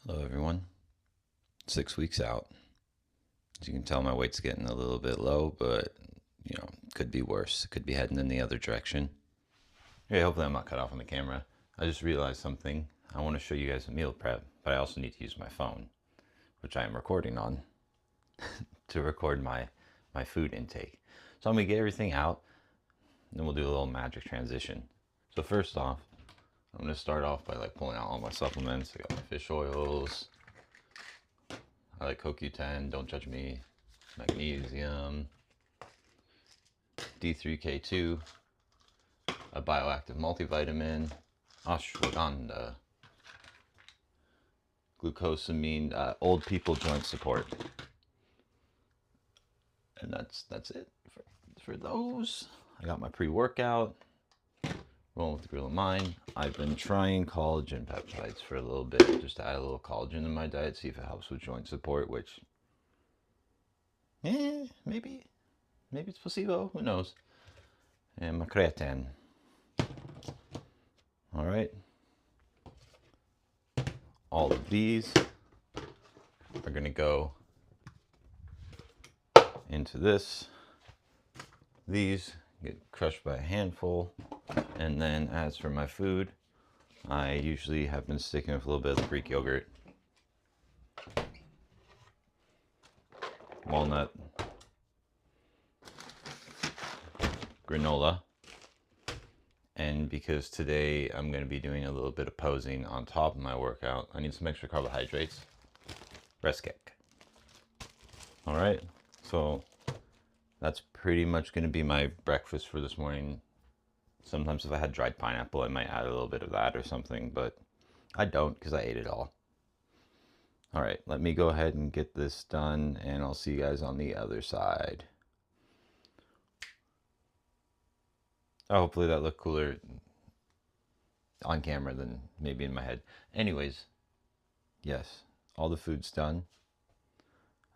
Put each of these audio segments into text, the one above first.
Hello everyone. 6 weeks out. As you can tell, my weight's getting a little bit low, but could be worse. It could be heading in the other direction. Okay, hopefully I'm not cut off on the camera. I just realized something. I want to show you guys a meal prep, but I also need to use my phone, which I am recording on, to record my food intake. So I'm gonna get everything out, and then we'll do a little magic transition. So first off, I'm gonna start off by pulling out all my supplements. I got my fish oils. I like CoQ10, don't judge me. Magnesium, D3K2, a bioactive multivitamin, ashwagandha, glucosamine, old people joint support. And that's it for those. I got my pre-workout, rolling with the Grill of Mine. I've been trying collagen peptides for a little bit, just to add a little collagen in my diet, see if it helps with joint support, which, maybe it's placebo, who knows. And my creatine. All right. All of these are gonna go into this. These get crushed by a handful. And then as for my food, I usually have been sticking with a little bit of Greek yogurt, walnut, granola, and because today I'm going to be doing a little bit of posing on top of my workout, I need some extra carbohydrates. Rest cake. All right, so that's pretty much going to be my breakfast for this morning. Sometimes if I had dried pineapple, I might add a little bit of that or something, but I don't because I ate it all. All right, let me go ahead and get this done, and I'll see you guys on the other side. Oh, hopefully that looked cooler on camera than maybe in my head. Anyways, yes, all the food's done.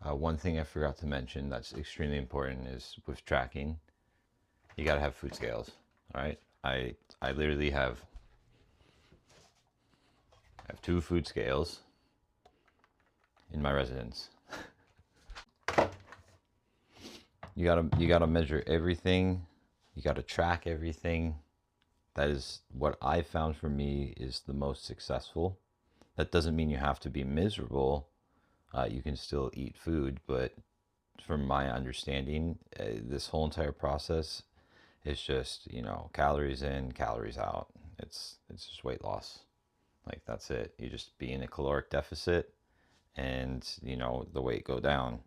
One thing I forgot to mention that's extremely important is with tracking, you gotta have food scales. All right, I literally have 2 food scales in my residence. You gotta measure everything. You gotta track everything. That is what I found for me is the most successful. That doesn't mean you have to be miserable. You can still eat food, but from my understanding, this whole entire process is just, calories in, calories out. It's just weight loss. Like, that's it. You just be in a caloric deficit and, the weight go down.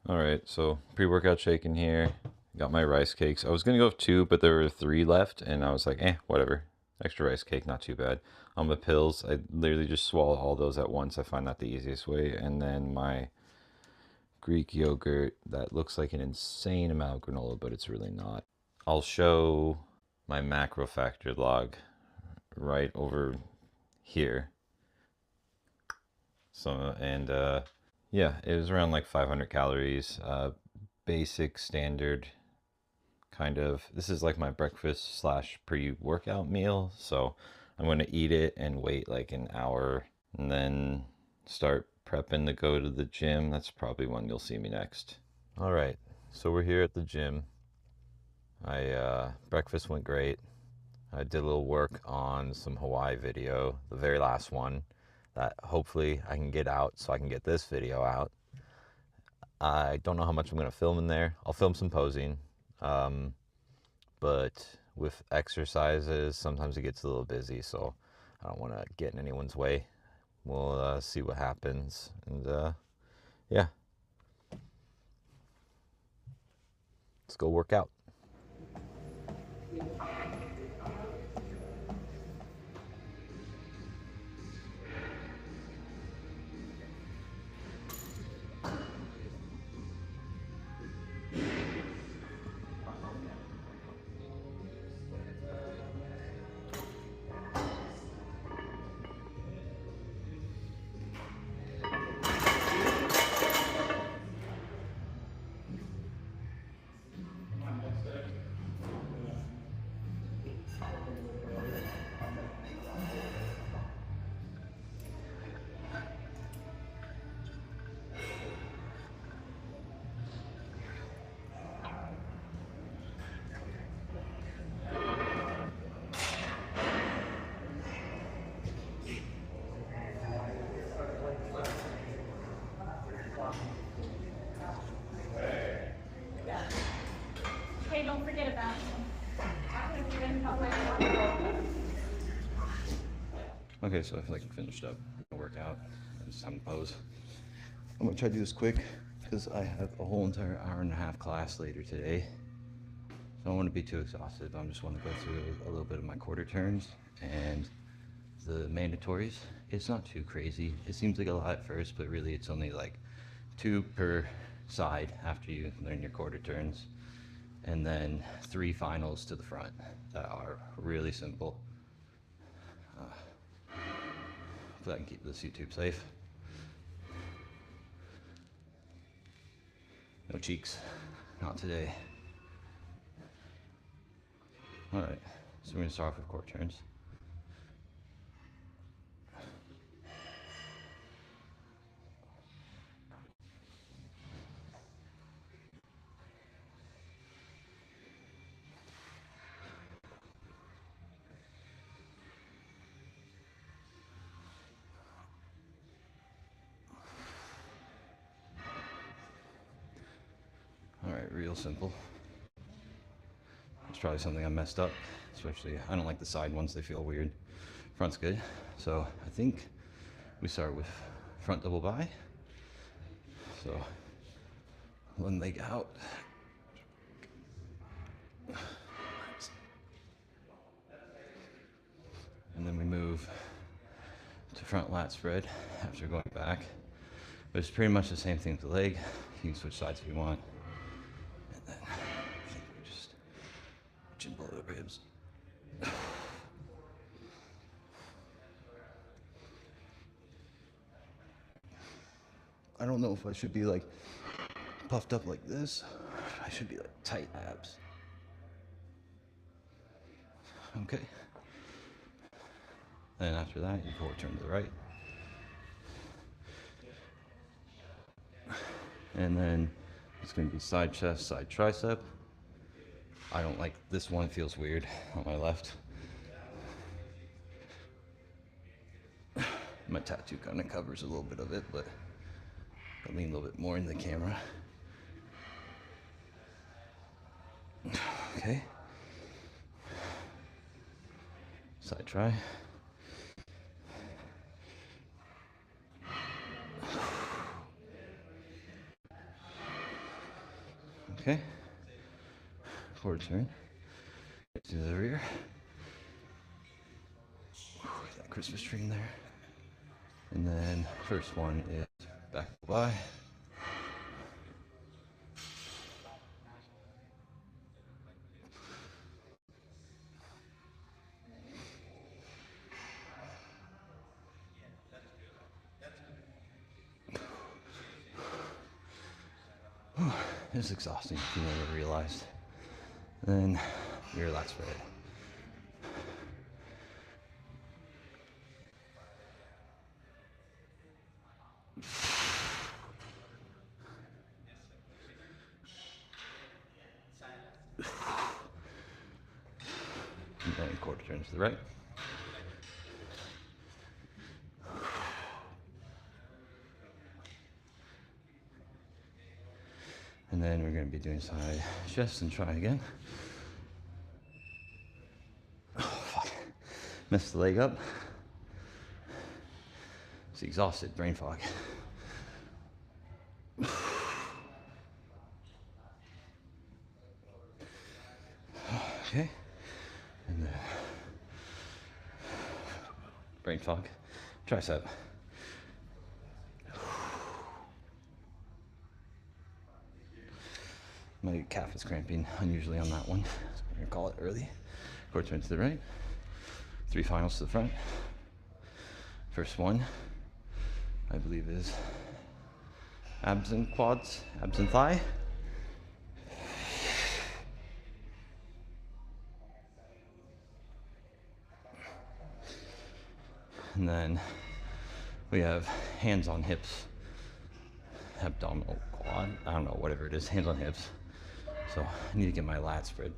All right, so pre-workout shake in here. Got my rice cakes. I was going to go with 2, but there were 3 left, and I was like, whatever. Extra rice cake, not too bad. On the pills, I literally just swallow all those at once. I find that the easiest way. And then my Greek yogurt, that looks like an insane amount of granola, but it's really not. I'll show my macro factor log right over here. So, and yeah, it was around 500 calories. Basic standard kind of. This is my breakfast slash pre-workout meal. So I'm going to eat it and wait an hour and then start prepping to go to the gym. That's probably when you'll see me next. All right, so we're here at the gym. Breakfast went great. I did a little work on some Hawaii video, the very last one, that hopefully I can get out so I can get this video out. I don't know how much I'm going to film in there. I'll film some posing. But with exercises, sometimes it gets a little busy, so I don't want to get in anyone's way. We'll see what happens. And yeah. Let's go work out. Okay, so I've like finished up the workout. It's time to pose. I'm gonna try to do this quick because I have a whole entire hour-and-a-half class later today. So I don't want to be too exhausted. I just want to go through a little bit of my quarter turns and the mandatories. It's not too crazy. It seems like a lot at first, but really it's only like 2 per side after you learn your quarter turns, and then 3 finals to the front that are really simple. So I can keep this YouTube safe. No cheeks, not today. All right, so we're gonna start off with core turns. All right, real simple. It's probably something I messed up, especially I don't like the side ones, they feel weird. Front's good. So I think we start with front double bi. So one leg out. And then we move to front lat spread after going back. But it's pretty much the same thing with the leg. You can switch sides if you want. And then I think we just chin below the ribs. I don't know if I should be like puffed up like this. I should be like tight abs. Okay. Then after that, you forward turn to the right. And then it's going to be side chest, side tricep. I don't like this one, feels weird on my left. My tattoo kind of covers a little bit of it, but I lean a little bit more in the camera. Okay. Side try. Okay. Forward turn. To the rear. That Christmas tree in there. And then first one is back by. It's exhausting if you never realized. Then rear lat spread. And then quarter turn to the right. And then we're going to be doing side chest and try again. Oh, fuck. Messed the leg up. It's exhausted, brain fog. Okay. And then brain fog. Tricep. My calf is cramping unusually on that one, so we're gonna call it early. Quarter turn to the right. 3 finals to the front. First one, I believe, is abs and quads, abs and thigh. And then we have hands on hips, abdominal quad, I don't know, whatever it is, hands on hips. So I need to get my lat spread.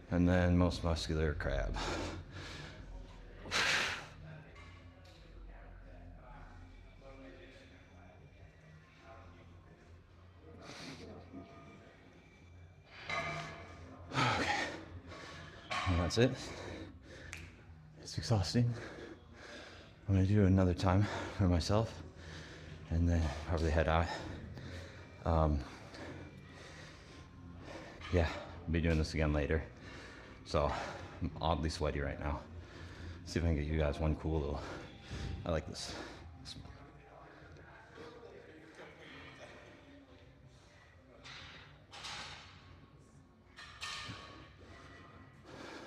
And then most muscular crab. that's it. It's exhausting. I'm gonna do another time for myself and then probably head out. Yeah, I'll be doing this again later. So I'm oddly sweaty right now. See if I can get you guys one cool little, I like this.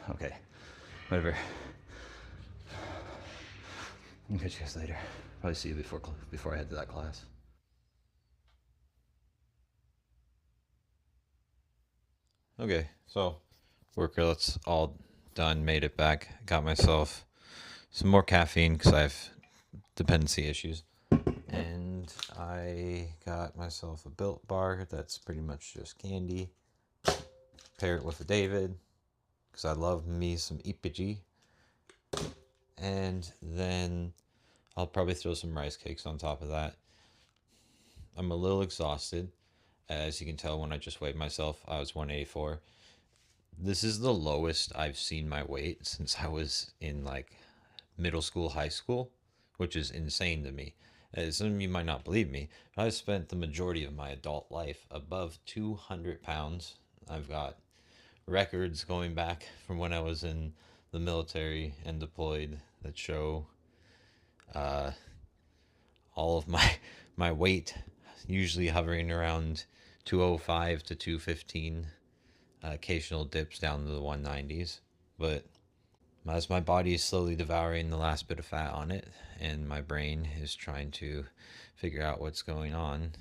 Okay, whatever. I'll catch you guys later. Probably see you before I head to that class. Okay, so workouts all done, made it back. Got myself some more caffeine because I have dependency issues. And I got myself a Built bar that's pretty much just candy. Pair it with a David because I love me some EPG. And then I'll probably throw some rice cakes on top of that. I'm a little exhausted. As you can tell when I just weighed myself, I was 184. This is the lowest I've seen my weight since I was in like middle school, high school, which is insane to me. Some of you might not believe me, but I've spent the majority of my adult life above 200 pounds. I've got records going back from when I was in the military and deployed that show all of my weight usually hovering around 205 to 215, occasional dips down to the 190s. But as my body is slowly devouring the last bit of fat on it and my brain is trying to figure out what's going on,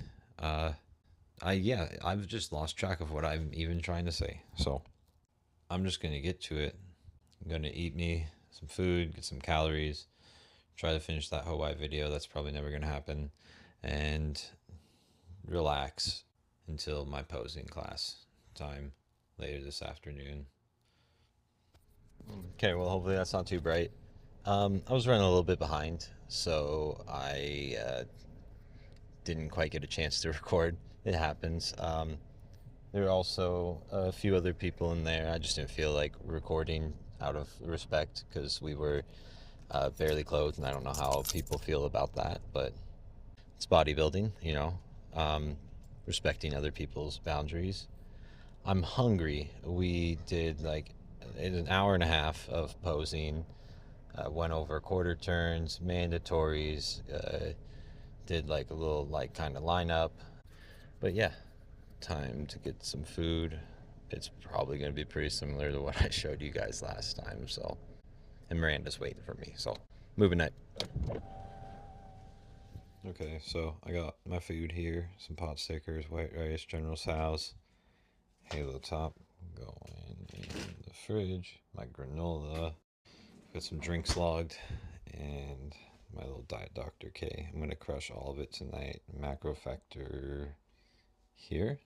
I've just lost track of what I'm even trying to say. So I'm just gonna get to it. I'm gonna eat me some food, get some calories, try to finish that Hawaii video. That's probably never gonna happen, and relax until my posing class time later this afternoon. Okay, well, hopefully that's not too bright. I was running a little bit behind, so I didn't quite get a chance to record. It happens. There were also a few other people in there. I just didn't feel like recording out of respect because we were barely clothed, and I don't know how people feel about that, but it's bodybuilding, respecting other people's boundaries. I'm hungry. We did like an hour and a half of posing, went over quarter turns, mandatories, did like a little like kind of lineup. But yeah, time to get some food. It's probably going to be pretty similar to what I showed you guys last time. So, and Miranda's waiting for me. So, moving night. Okay, so I got my food here, some pot stickers, white rice, General Tso's, Halo Top going in the fridge, my granola, got some drinks logged, and my little Diet Dr. K. I'm going to crush all of it tonight. Macro Factor here.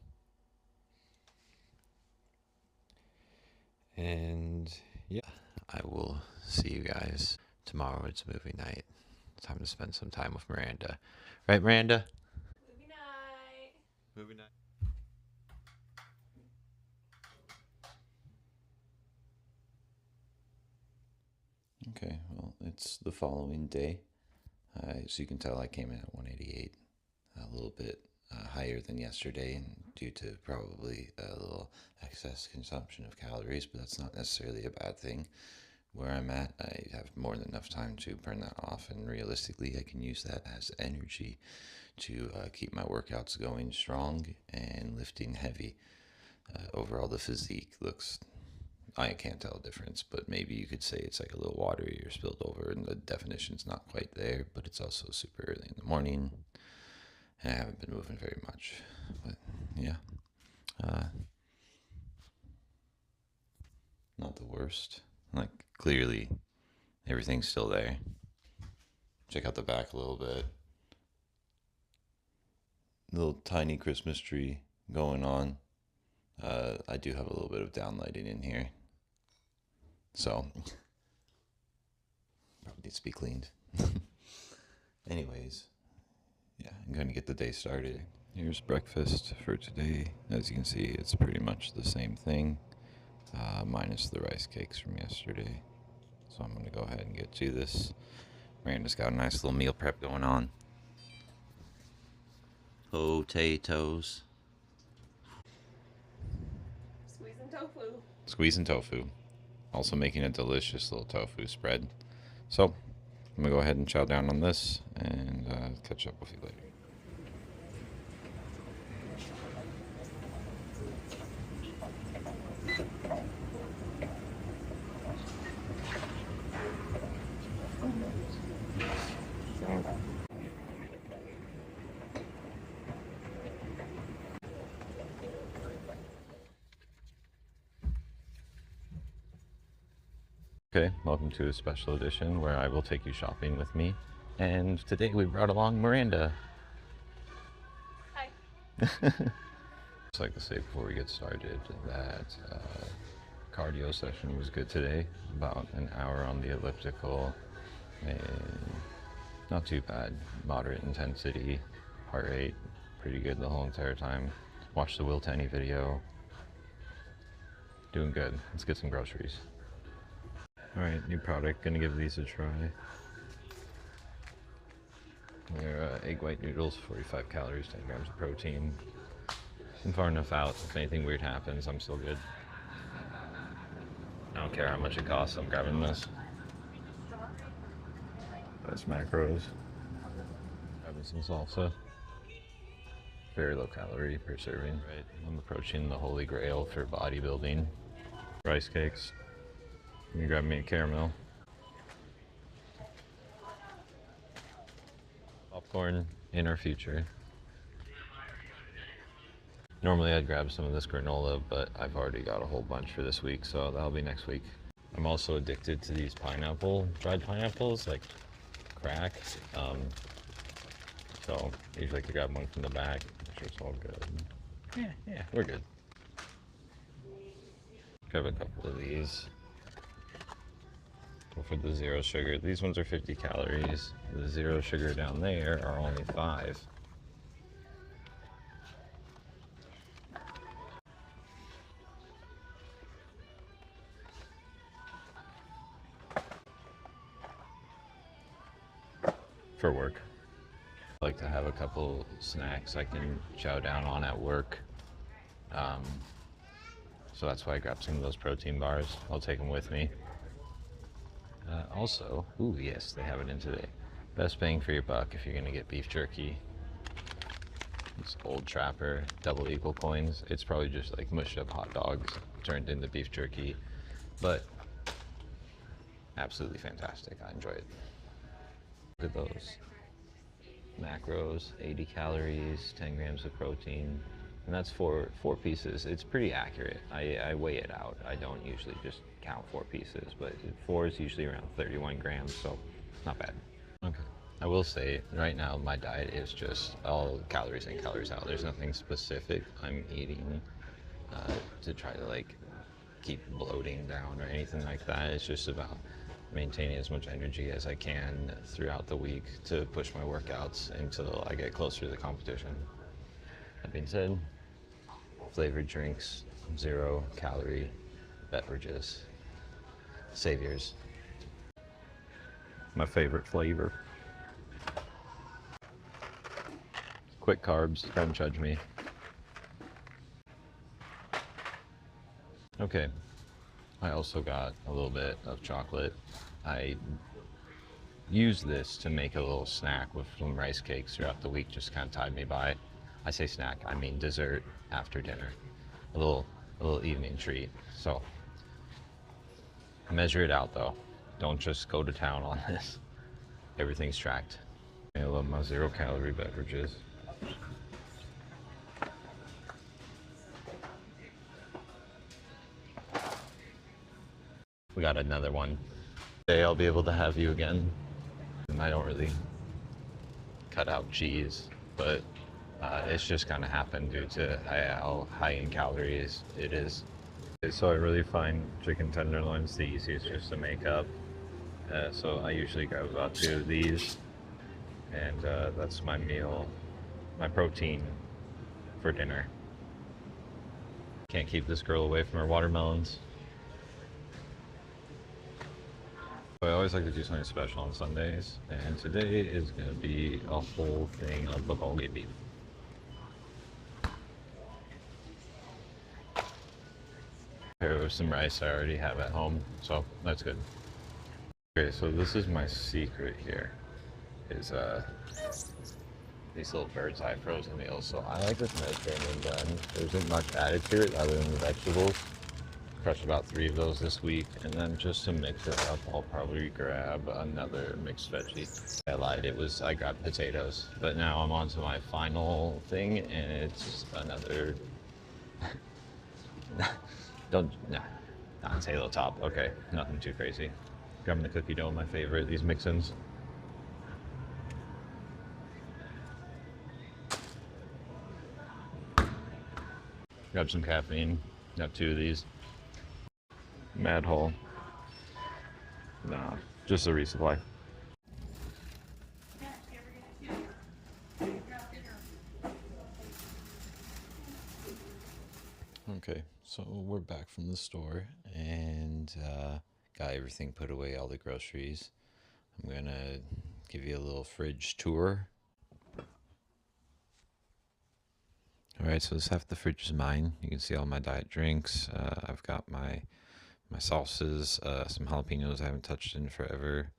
And yeah, I will see you guys tomorrow. It's movie night. It's time to spend some time with Miranda. Right, Miranda? Movie night. Movie night. Okay, well, it's the following day. As you can tell, I came in at 188, a little bit higher than yesterday, and due to probably a little excess consumption of calories, but that's not necessarily a bad thing. Where I'm at, I have more than enough time to burn that off, and realistically, I can use that as energy to keep my workouts going strong and lifting heavy. Overall, the physique looks, I can't tell a difference, but maybe you could say it's like a little watery or spilled over, and the definition's not quite there, but it's also super early in the morning, and I haven't been moving very much. But yeah, not the worst. Like, clearly, everything's still there. Check out the back a little bit. Little tiny Christmas tree going on. I do have a little bit of downlighting in here. So, probably needs to be cleaned. Anyways, yeah, I'm going to get the day started. Here's breakfast for today. As you can see, it's pretty much the same thing. minus the rice cakes from yesterday. So I'm going to go ahead and get to this. Miranda's got a nice little meal prep going on. Potatoes. Squeezing tofu. Squeezing tofu. Also making a delicious little tofu spread. So I'm going to go ahead and chow down on this and catch up with you later. Okay, welcome to a special edition where I will take you shopping with me. And today we brought along Miranda. Hi. Just like to say before we get started that cardio session was good today. About an hour on the elliptical. And not too bad. Moderate intensity. Heart rate pretty good the whole entire time. Watched the Will Tenny video. Doing good. Let's get some groceries. Alright, new product. Gonna give these a try. They're egg white noodles, 45 calories, 10 grams of protein. I'm far enough out. If anything weird happens, I'm still good. I don't care how much it costs, I'm grabbing this. That's macros. Grabbing some salsa. Very low calorie per serving. Right, I'm approaching the holy grail for bodybuilding. Rice cakes. You grab me a caramel. Popcorn in our future. Normally I'd grab some of this granola, but I've already got a whole bunch for this week, so that'll be next week. I'm also addicted to these dried pineapples, like crack. So I usually like to grab one from the back. Make sure it's all good. Yeah, we're good. Grab a couple of these. Go for the zero sugar. These ones are 50 calories. The zero sugar down there are only 5. For work. I like to have a couple snacks I can chow down on at work. So that's why I grabbed some of those protein bars. I'll take them with me. Also, ooh, yes, they have it in today. Best bang for your buck if you're gonna get beef jerky. It's Old Trapper, double equal coins. It's probably just like mushed up hot dogs turned into beef jerky, but absolutely fantastic. I enjoy it. Look at those macros: 80 calories, 10 grams of protein, and that's four pieces. It's pretty accurate. I weigh it out. I don't usually just count 4 pieces, but 4 is usually around 31 grams, so not bad. Okay. I will say right now my diet is just all calories in, calories out. There's nothing specific I'm eating to try to like keep bloating down or anything like that. It's just about maintaining as much energy as I can throughout the week to push my workouts until I get closer to the competition. That being said, flavored drinks, 0 calorie beverages, saviors. My favorite flavor. Quick carbs, don't judge me. Okay, I also got a little bit of chocolate. I use this to make a little snack with some rice cakes throughout the week, just kind of tied me by. I say snack, I mean dessert after dinner. A little evening treat. So measure it out though. Don't just go to town on this. Everything's tracked. I love my 0 calorie beverages. We got another one. Today I'll be able to have you again. And I don't really cut out cheese, but it's just kind of happened due to how high in calories it is. So I really find chicken tenderloins the easiest just to make up. So I usually grab about 2 of these, and that's my meal, my protein for dinner. Can't keep this girl away from her watermelons. I always like to do something special on Sundays, and today is going to be a whole thing of bulgogi beef. Pair with some rice I already have at home, so that's good. Okay, so this is my secret here, is these little bird's eye frozen meals. So I like this Mediterranean blend. There isn't much added to it other than the vegetables. Crushed about 3 of those this week, and then just to mix it up, I'll probably grab another mixed veggie. I lied, I grabbed potatoes, but now I'm on to my final thing, and it's another, it's Halo Top. Okay, nothing too crazy. Grabbing the cookie dough, my favorite, these mix-ins. Grab some caffeine, got 2 of these. Mad Hall. Nah, just a resupply. Okay, so we're back from the store and got everything put away, all the groceries. I'm gonna give you a little fridge tour. Alright, so this half the fridge is mine. You can see all my diet drinks. I've got my sauces, some jalapenos I haven't touched in forever.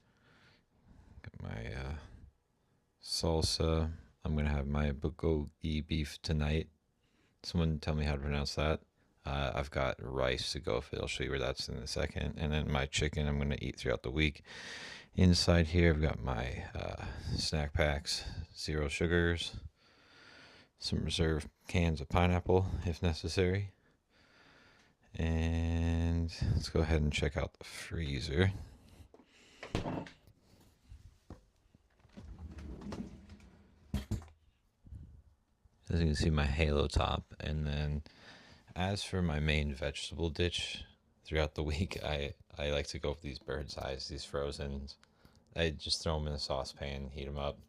Got my salsa. I'm gonna have my bulgogi beef tonight. Someone tell me how to pronounce that. I've got rice to go with it. I'll show you where that's in a second. And then my chicken I'm gonna eat throughout the week. Inside here I've got my snack packs, 0 sugars, some reserve cans of pineapple if necessary. And let's go ahead and check out the freezer. As you can see, my Halo Top. And then as for my main vegetable dish throughout the week, I like to go for these bird's eyes, these frozens. I just throw them in a saucepan, heat them up.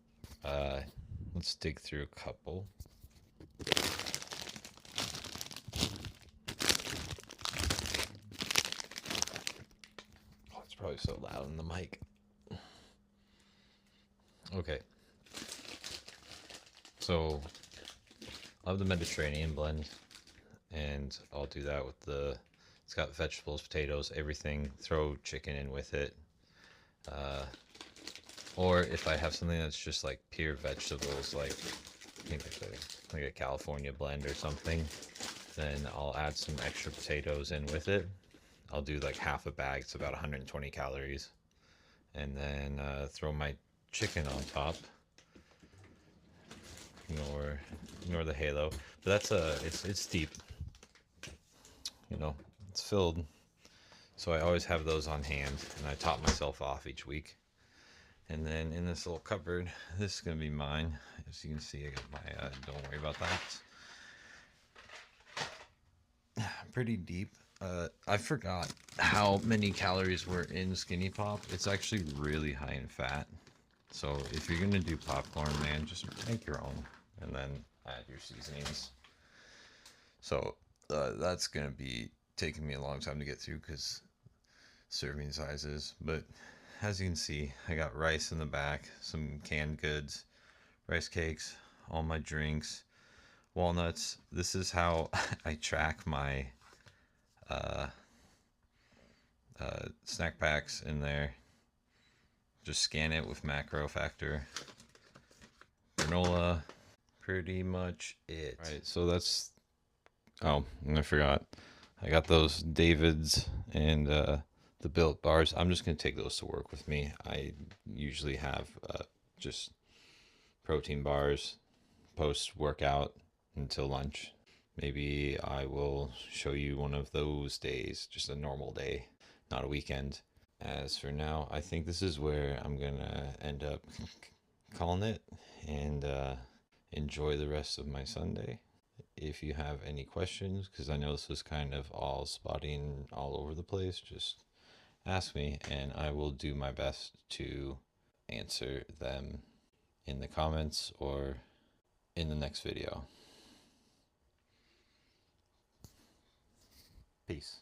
Let's dig through a couple. Oh, it's probably so loud in the mic. Okay. So, I love the Mediterranean blend, and I'll do that with it's got vegetables, potatoes, everything. Throw chicken in with it. Or if I have something that's just like pure vegetables, like I think like a California blend or something, then I'll add some extra potatoes in with it. I'll do like half a bag. It's about 120 calories. And then throw my chicken on top. Ignore the halo. But that's it's deep. You know, it's filled. So I always have those on hand, and I top myself off each week. And then in this little cupboard, this is gonna be mine. As you can see, I got my don't worry about that. Pretty deep. I forgot how many calories were in Skinny Pop. It's actually really high in fat. So if you're gonna do popcorn, man, just make your own and then add your seasonings. So that's gonna be taking me a long time to get through because serving sizes. But as you can see, I got rice in the back, some canned goods, rice cakes, all my drinks, walnuts. This is how I track my snack packs in there. Just scan it with macro factor. Granola, pretty much it. All right, so that's, oh, and I forgot. I got those Davids and the Built bars. I'm just gonna take those to work with me. I usually have just protein bars post workout until lunch. Maybe I will show you one of those days, just a normal day, not a weekend. As for now, I think this is where I'm gonna end up calling it and enjoy the rest of my Sunday. If you have any questions, because I know this was kind of all spotty and all over the place, just ask me and I will do my best to answer them in the comments or in the next video. Peace.